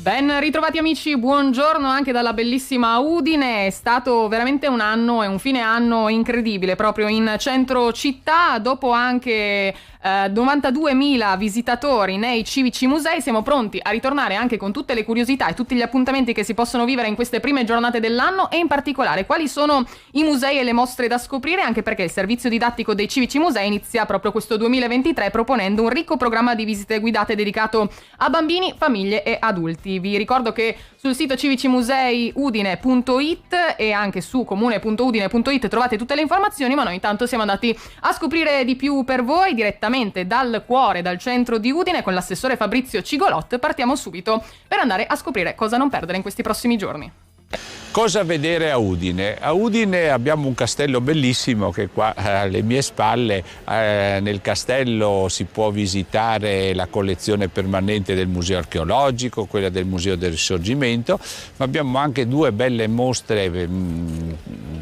Ben ritrovati amici, buongiorno anche dalla bellissima Udine. È stato veramente un anno e un fine anno incredibile proprio in centro città. Dopo anche 92.000 visitatori nei civici musei, siamo pronti a ritornare anche con tutte le curiosità e tutti gli appuntamenti che si possono vivere in queste prime giornate dell'anno, e in particolare quali sono i musei e le mostre da scoprire, anche perché il servizio didattico dei civici musei inizia proprio questo 2023 proponendo un ricco programma di visite guidate dedicato a bambini, famiglie e adulti. Vi ricordo che sul sito civicimuseiudine.it e anche su comune.udine.it trovate tutte le informazioni, ma noi intanto siamo andati a scoprire di più per voi direttamente dal cuore, dal centro di Udine, con l'assessore Fabrizio Cigolot. Partiamo subito per andare a scoprire cosa non perdere in questi prossimi giorni. Cosa vedere a Udine? A Udine abbiamo un castello bellissimo che è qua alle mie spalle. Nel castello si può visitare la collezione permanente del Museo Archeologico, quella del Museo del Risorgimento, ma abbiamo anche due belle mostre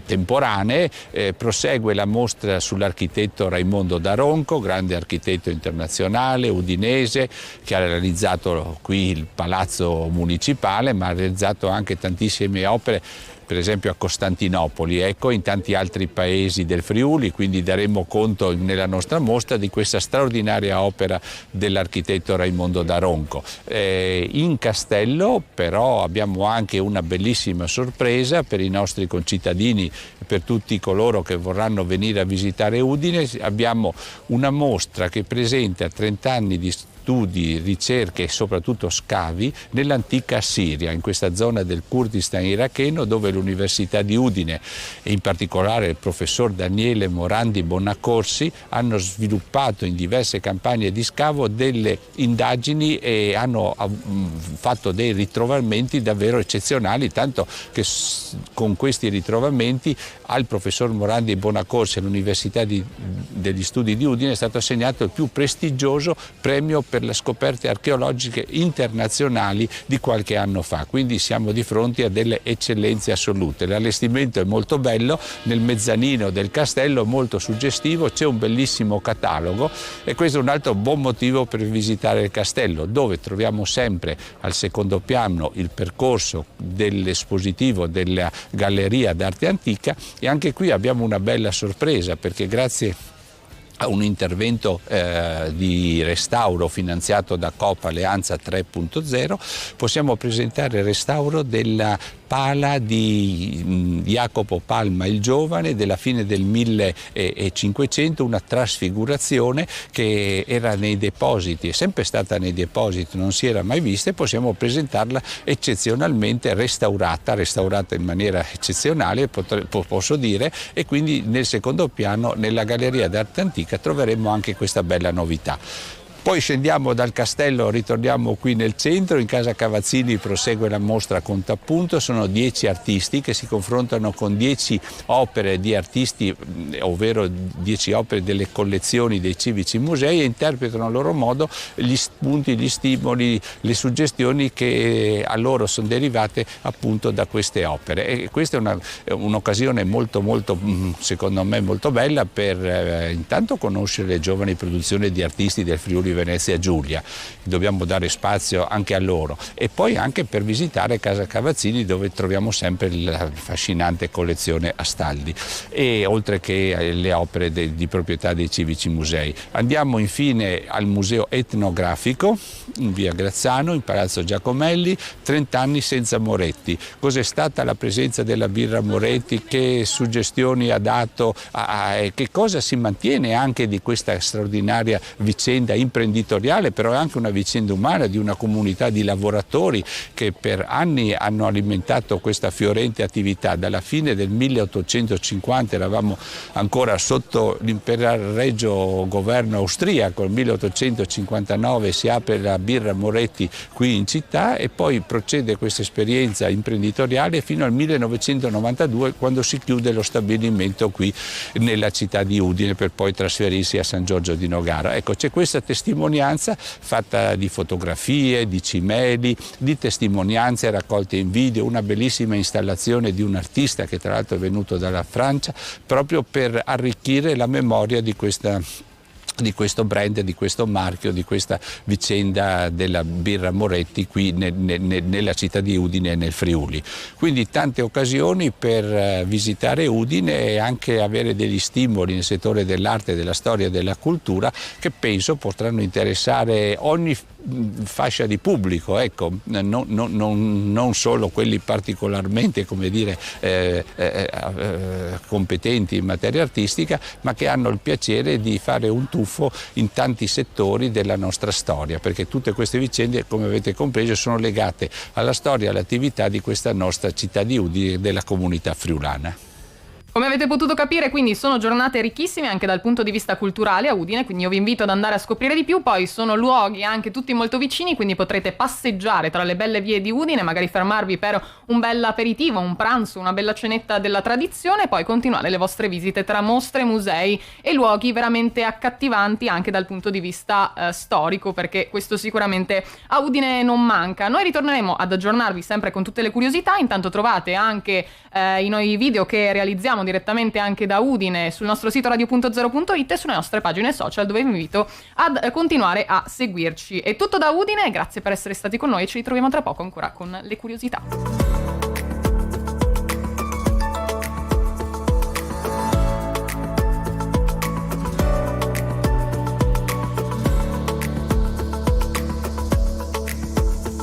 temporanee. Prosegue la mostra sull'architetto Raimondo Daronco, grande architetto internazionale udinese, che ha realizzato qui il Palazzo Municipale, ma ha realizzato anche tantissime opere, per esempio a Costantinopoli, in tanti altri paesi del Friuli, quindi daremo conto nella nostra mostra di questa straordinaria opera dell'architetto Raimondo Daronco. In castello però abbiamo anche una bellissima sorpresa per i nostri concittadini e per tutti coloro che vorranno venire a visitare Udine. Abbiamo una mostra che presenta 30 anni di studi, ricerche e soprattutto scavi nell'antica Siria, in questa zona del Kurdistan iracheno, dove l'Università di Udine e in particolare il professor Daniele Morandi Bonaccorsi hanno sviluppato in diverse campagne di scavo delle indagini e hanno fatto dei ritrovamenti davvero eccezionali, tanto che con questi ritrovamenti al professor Morandi Bonaccorsi all'Università degli Studi di Udine è stato assegnato il più prestigioso premio per le scoperte archeologiche internazionali di qualche anno fa, quindi siamo di fronte a delle eccellenze assolute. L'allestimento è molto bello, nel mezzanino del castello molto suggestivo, c'è un bellissimo catalogo e questo è un altro buon motivo per visitare il castello, dove troviamo sempre al secondo piano il percorso dell'espositivo della Galleria d'Arte Antica, e anche qui abbiamo una bella sorpresa, perché grazie a un intervento di restauro finanziato da Coop Alleanza 3.0 possiamo presentare il restauro della pala di Jacopo Palma il Giovane della fine del 1500, una trasfigurazione che era nei depositi, è sempre stata nei depositi, non si era mai vista, e possiamo presentarla eccezionalmente restaurata in maniera eccezionale, posso dire, e quindi nel secondo piano nella Galleria d'Arte Antica troveremo anche questa bella novità. Poi scendiamo dal castello, ritorniamo qui nel centro, in Casa Cavazzini prosegue la mostra Contappunto. Sono 10 artisti che si confrontano con 10 opere di artisti, ovvero 10 opere delle collezioni dei civici musei, e interpretano a loro modo gli spunti, gli stimoli, le suggestioni che a loro sono derivate appunto da queste opere. E questa è un'occasione molto secondo me molto bella per intanto conoscere le giovani produzioni di artisti del Friuli Venezia Giulia, dobbiamo dare spazio anche a loro, e poi anche per visitare Casa Cavazzini, dove troviamo sempre la affascinante collezione Astaldi, e oltre che le opere di proprietà dei civici musei. Andiamo infine al Museo Etnografico in via Grazzano, in Palazzo Giacomelli. 30 anni senza Moretti. Cos'è stata la presenza della birra Moretti, che suggestioni ha dato, che cosa si mantiene anche di questa straordinaria vicenda imprenditoriale, però è anche una vicenda umana di una comunità di lavoratori che per anni hanno alimentato questa fiorente attività. Dalla fine del 1850 eravamo ancora sotto l'imperiale regio governo austriaco, nel 1859 si apre la birra Moretti qui in città, e poi procede questa esperienza imprenditoriale fino al 1992, quando si chiude lo stabilimento qui nella città di Udine per poi trasferirsi a San Giorgio di Nogara. Ecco, c'è questa testimonianza fatta di fotografie, di cimeli, di testimonianze raccolte in video, una bellissima installazione di un artista che tra l'altro è venuto dalla Francia proprio per arricchire la memoria di questa di questo brand, di questo marchio, di questa vicenda della birra Moretti qui nella città di Udine e nel Friuli. Quindi tante occasioni per visitare Udine e anche avere degli stimoli nel settore dell'arte, della storia e della cultura che penso potranno interessare ogni fascia di pubblico, ecco, non solo quelli particolarmente, come dire, competenti in materia artistica, ma che hanno il piacere di fare un tuffo in tanti settori della nostra storia, perché tutte queste vicende, come avete compreso, sono legate alla storia e all'attività di questa nostra città di Udine e della comunità friulana. Come avete potuto capire, quindi sono giornate ricchissime anche dal punto di vista culturale a Udine, quindi io vi invito ad andare a scoprire di più. Poi sono luoghi anche tutti molto vicini, quindi potrete passeggiare tra le belle vie di Udine, magari fermarvi per un bel aperitivo, un pranzo, una bella cenetta della tradizione e poi continuare le vostre visite tra mostre, musei e luoghi veramente accattivanti anche dal punto di vista storico, perché questo sicuramente a Udine non manca. Noi ritorneremo ad aggiornarvi sempre con tutte le curiosità. Intanto trovate anche i noi video che realizziamo direttamente anche da Udine sul nostro sito radio.0.it e sulle nostre pagine social, dove vi invito a continuare a seguirci. È tutto da Udine, grazie per essere stati con noi e ci ritroviamo tra poco ancora con le curiosità.